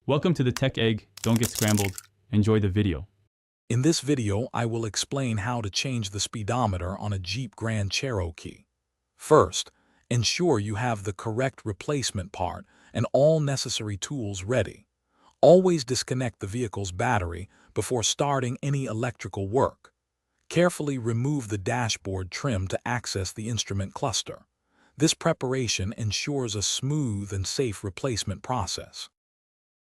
Welcome to the Tech Egg. Don't get scrambled. Enjoy the video. In this video, I will explain how to change the speedometer on a Jeep Grand Cherokee. First, ensure you have the correct replacement part and all necessary tools ready. Always disconnect the vehicle's battery before starting any electrical work. Carefully remove the dashboard trim to access the instrument cluster. This preparation ensures a smooth and safe replacement process.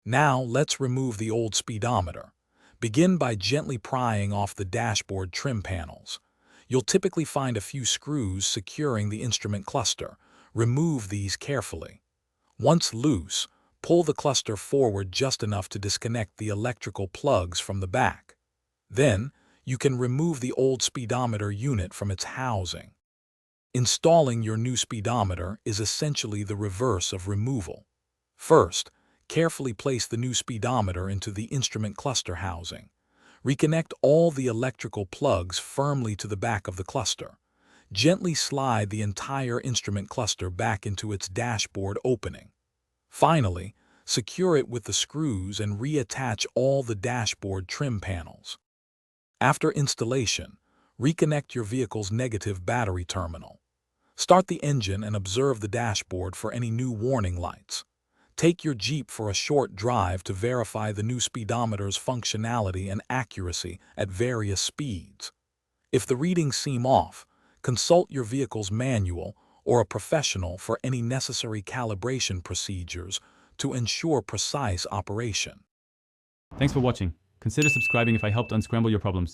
Now, let's remove the old speedometer. Begin by gently prying off the dashboard trim panels. You'll typically find a few screws securing the instrument cluster. Remove these carefully. Once loose, pull the cluster forward just enough to disconnect the electrical plugs from the back. Then, you can remove the old speedometer unit from its housing. Installing your new speedometer is essentially the reverse of removal. First, carefully place the new speedometer into the instrument cluster housing. Reconnect all the electrical plugs firmly to the back of the cluster. Gently slide the entire instrument cluster back into its dashboard opening. Finally, secure it with the screws and reattach all the dashboard trim panels. After installation, reconnect your vehicle's negative battery terminal. Start the engine and observe the dashboard for any new warning lights. Take your Jeep for a short drive to verify the new speedometer's functionality and accuracy at various speeds. If the readings seem off, consult your vehicle's manual or a professional for any necessary calibration procedures to ensure precise operation. Thanks for watching. Consider subscribing if I helped unscramble your problems.